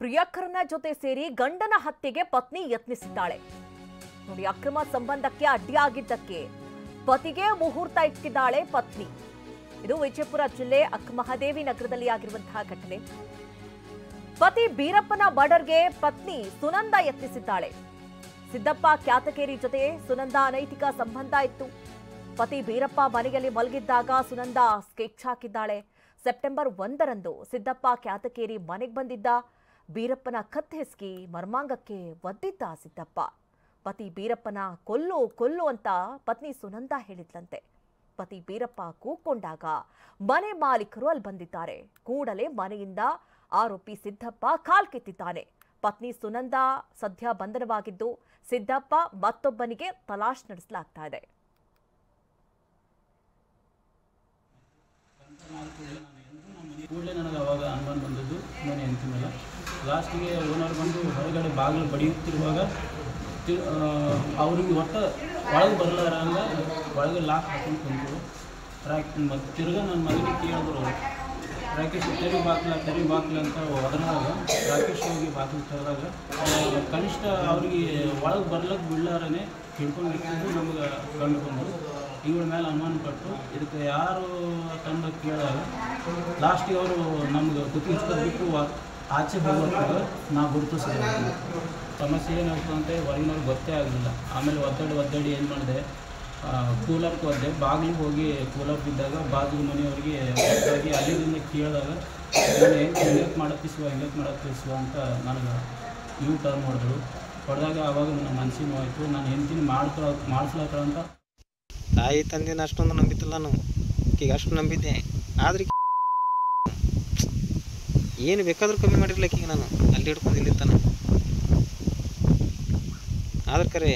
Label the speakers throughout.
Speaker 1: ಪ್ರಿಯಕರನ ಜೊತೆ ಸೇರಿ ಗಂಡನ ಹತ್ಯೆಗೆ ಪತ್ನಿ ಯತ್ನಿಸಿದ್ದಾಳೆ. ನೋಡಿ, ಅಕ್ರಮ ಸಂಬಂಧಕ್ಕೆ ಅಡ್ಡಿಯಾಗಿದ್ದಕ್ಕೆ ಪತಿಗೆ ಮುಹೂರ್ತ ಇಟ್ಟಿದ್ದಾಳೆ ಪತ್ನಿ. ಇದು ವಿಜಯಪುರ ಜಿಲ್ಲೆ ಅಕ್ಕಮಹಾದೇವಿ ನಗರದಲ್ಲಿ ಆಗಿರುವಂತಹ ಘಟನೆ. ಪತಿ ಬೀರಪ್ಪನ ಮರ್ಡರ್ಗೆ ಪತ್ನಿ ಸುನಂದ ಯತ್ನಿಸಿದ್ದಾಳೆ. ಸಿದ್ದಪ್ಪ ಕ್ಯಾತಕೇರಿ ಜೊತೆ ಸುನಂದ ಅನೈತಿಕ ಸಂಬಂಧ ಇತ್ತು. ಪತಿ ಬೀರಪ್ಪ ಮನೆಯಲ್ಲಿ ಮಲಗಿದ್ದಾಗ ಸುನಂದ ಸ್ಕೆಚ್ ಹಾಕಿದ್ದಾಳೆ. ಸೆಪ್ಟೆಂಬರ್ 1ರಂದು ಸಿದ್ದಪ್ಪ ಕ್ಯಾತಕೇರಿ ಮನೆಗೆ ಬಂದಿದ್ದ. ಬೀರಪ್ಪನ ಕತ್ತೆಸ್ಕಿ ಮರ್ಮಾಂಗಕ್ಕೆ ಒದ್ದಿದ್ದ ಸಿದ್ದಪ್ಪ. ಪತಿ ಬೀರಪ್ಪನ ಕೊಲ್ಲು ಕೊಲ್ಲು ಅಂತ ಪತ್ನಿ ಸುನಂದ ಹೇಳಿದ್ಲಂತೆ. ಪತಿ ಬೀರಪ್ಪ ಕೂಕೊಂಡಾಗ ಮನೆ ಮಾಲೀಕರು ಅಲ್ಲಿ ಬಂದಿದ್ದಾರೆ. ಕೂಡಲೇ ಮನೆಯಿಂದ ಆರೋಪಿ ಸಿದ್ದಪ್ಪ ಕಾಲ್ಕಿತ್ತಿದ್ದಾನೆ. ಪತ್ನಿ ಸುನಂದ ಸದ್ಯ ಬಂಧನವಾಗಿದ್ದು, ಸಿದ್ದಪ್ಪ ಮತ್ತೊಬ್ಬನಿಗೆ ತಲಾಶ್ ನಡೆಸಲಾಗ್ತಾ ಇದೆ.
Speaker 2: ಕೂಡಲೇ ನನಗೆ ಅವಾಗ ಅನುಮಾನ ಬಂದದ್ದು ಮನೆ ಹೆಂಡತಿ ಮೇಲೆ. ಲಾಸ್ಟಿಗೆ ಓನರ್ ಬಂದು ಹೊರಗಡೆ ಬಾಗಿಲು ಬಡಿಯುತ್ತಿರುವಾಗ ಅವ್ರಿಗೆ ಒಟ್ಟು ಒಳಗೆ ಬರಲಾರಂಗ ಒಳಗೆ ಲಾಕ್ ಹಾಕೊಂಡು ಕುಂತರು. ಮತ್ತು ತಿರ್ಗ ನನ್ನ ಮಗನಿಗೆ ಕೇಳಿದ್ರು, ರಾಕೇಶ್ ತೆರಿ ಬಾಕ್ಲ ಅಂತ ಹೊಡೆದಾಗ ರಾಕೇಶ್ ಹೋಗಿ ಬಾಗಿಲು ತೆರೆದಾಗ ಕನಿಷ್ಠ ಅವ್ರಿಗೆ ಒಳಗೆ ಬರ್ಲಿಕ್ಕೆ ಬಿಡ್ಲಾರನೇ ಹಿಡ್ಕೊಂಡಿದ್ದು ನಮಗೆ ಕಂಡು ಬಂದರು. ಇವ್ರ ಮೇಲೆ ಅನುಮಾನ ಪಟ್ಟು ಇದಕ್ಕೆ ಯಾರು ತಂದು ಕೇಳಿದಾಗ ಲಾಸ್ಟಿಗೆ ಅವರು ನಮ್ಗೆ ಬಿಟ್ಟು ಆಚೆ ಹೋಗೋಕ್ಕೆ ನಾವು ಗುರುತಿಸಿದ್ವಿ. ಸಮಸ್ಯೆ ಏನಾಗ್ತದೆ ಅಂತ ಹೊರಗಿನವ್ರಿಗೆ ಗೊತ್ತೇ ಆಗಲಿಲ್ಲ. ಆಮೇಲೆ ಒದ್ದಾಡಿ ಏನು ಮಾಡಿದೆ, ಕೂಲರ್ಗೆ ಒದ್ದೆ. ಬಾಗಿಲಿಗೆ ಹೋಗಿ ಕೂಲರ್ ಬಿದ್ದಾಗ ಬಾಗಿಲು ಮನೆಯವರಿಗೆ ಹೋಗಿ ಅಲ್ಲಿಂದ ಕೇಳಿದಾಗ ಹಿಂಗಕ್ಕೆ ಮಾಡತ್ತಿಸುವ ಅಂತ ನನಗೆ ಇವು ಟರ್ನ್ ಮಾಡಿದ್ರು. ಹೊಡೆದಾಗ ಆವಾಗ ನನ್ನ ಮನಸ್ಸಿನ ನೋವಾಯಿತು. ನಾನು ಹೆಂಡ್ತೀನಿ ಮಾಡಿಸ್ಲಕ್ಕ ಅಂತ
Speaker 3: ತಾಯಿ ತಂದಿನ ಅಷ್ಟೊಂದು ನಂಬಿತಿಲ್ಲ ನಾನು. ಈಗ ಅಷ್ಟು ನಂಬಿದ್ದೆ, ಆದ್ರೆ ಏನು ಬೇಕಾದ್ರೂ ಕಮ್ಮಿ ಮಾಡಿರ್ಲಿಕ್ಕೆ ಈಗ ನಾನು ಅಲ್ಲಿ ಹಿಡ್ಕೊಂಡು ಇಲ್ಲಿತ್ತಾನ. ಆದ್ರೆ ಕರೆ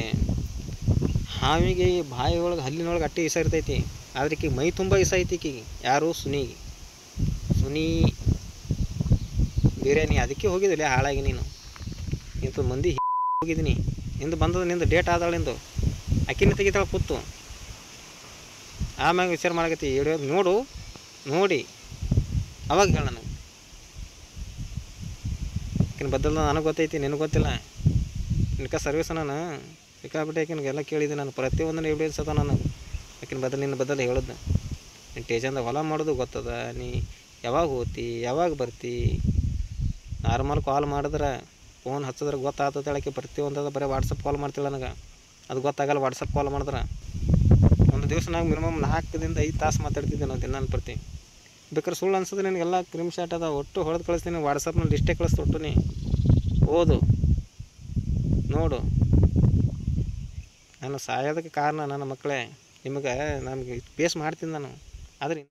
Speaker 3: ಹಾವಿಗೆ ಬಾಯಿ ಒಳಗೆ ಹಲ್ಲಿನೊಳಗೆ ಅಟ್ಟೆ ಇಸ ಇರ್ತೈತಿ. ಆದ್ರೆ ಈಗ ಮೈ ತುಂಬ ಇಸ ಐತಿ. ಈಗ ಯಾರು ಸುನಿ ಬಿರಿಯಾನಿ ಅದಕ್ಕೆ ಹೋಗಿದ್ದಿಲ್ಲ ಹಾಳಾಗಿ ನೀನು ಇಂಥ ಮಂದಿ ಹೋಗಿದ್ದೀನಿ. ನಿಂದು ಬಂದದ, ನಿಂದು ಡೇಟ್ ಆದಾಳಿಂದು ಅಕ್ಕಿನ ತೆಗಿತಾಳೆ ಕೂತು. ಆಮ್ಯಾಗ ವಿಚಾರ ಮಾಡಕತ್ತಿ ನೋಡಿ ಅವಾಗ ಹೇಳ ನನಗೆ. ಆಕಿನ ಬದ್ದಲ್ಲ ನನಗೆ ಗೊತ್ತೈತಿ, ನಿನಗೆ ಗೊತ್ತಿಲ್ಲ. ನಿನಕ ಸರ್ವಿಸ್ ನಾನು ಸಿಕ್ಕಾಬಿಟ್ಟೆ ಆಕಿನಿಗೆಲ್ಲ ಕೇಳಿದ್ದೆ. ನಾನು ಪ್ರತಿಯೊಂದನ್ನು ಎವಿಡೆನ್ಸ್ ಅದ ನಾನು ನಿನ್ನ ಬದಲು ಹೇಳಿದ್ನ. ನೀನು ಟೇಷನ್ದಾಗ ಹೊಲ ಮಾಡೋದು ಗೊತ್ತದ, ನೀ ಯಾವಾಗ ಹೋಗ್ತಿ ಯಾವಾಗ ಬರ್ತಿ. ನಾರ್ಮಲ್ ಕಾಲ್ ಮಾಡಿದ್ರೆ ಫೋನ್ ಹಚ್ಚಿದ್ರೆ ಗೊತ್ತಾಗ್ತದೆ. ಹೇಳಕ್ಕೆ ಪ್ರತಿಯೊಂದು ಬರೀ ವಾಟ್ಸಪ್ ಕಾಲ್ ಮಾಡ್ತೀವಿ ನನಗೆ, ಅದು ಗೊತ್ತಾಗಲ್ಲ. ವಾಟ್ಸಪ್ ಕಾಲ್ ಮಾಡಿದ್ರೆ ಒಂದು ದಿವಸ ನಾವು ಮಿನಿಮಮ್ 4 ದಿಂದ 5 ತಾಸು ಮಾತಾಡ್ತಿದ್ದೆ ನಾವು ದಿನ ಪ್ರತಿ. ಬೇಕಾದ್ರೆ ಸುಳ್ಳು ಅನ್ಸೋದು ನಿನಗೆಲ್ಲ ಕ್ರೀಮ್ ಶಾಟ್ ಅದ. ಒಟ್ಟು ಹೊಡೆದು ಕಳಿಸ್ತೀನಿ. ವಾಟ್ಸಪ್ನಲ್ಲಿ ಲಿಸ್ಟೇ ಕಳಿಸ್ಕೊಟ್ಟು ನೀ ಓದು ನೋಡು. ನಾನು ಸಾಯೋದಕ್ಕೆ ಕಾರಣ ನನ್ನ ಮಕ್ಕಳೇ. ನಮಗೆ ಫೇಸ್ ಮಾಡ್ತೀನಿ ನಾನು. ಆದರೆ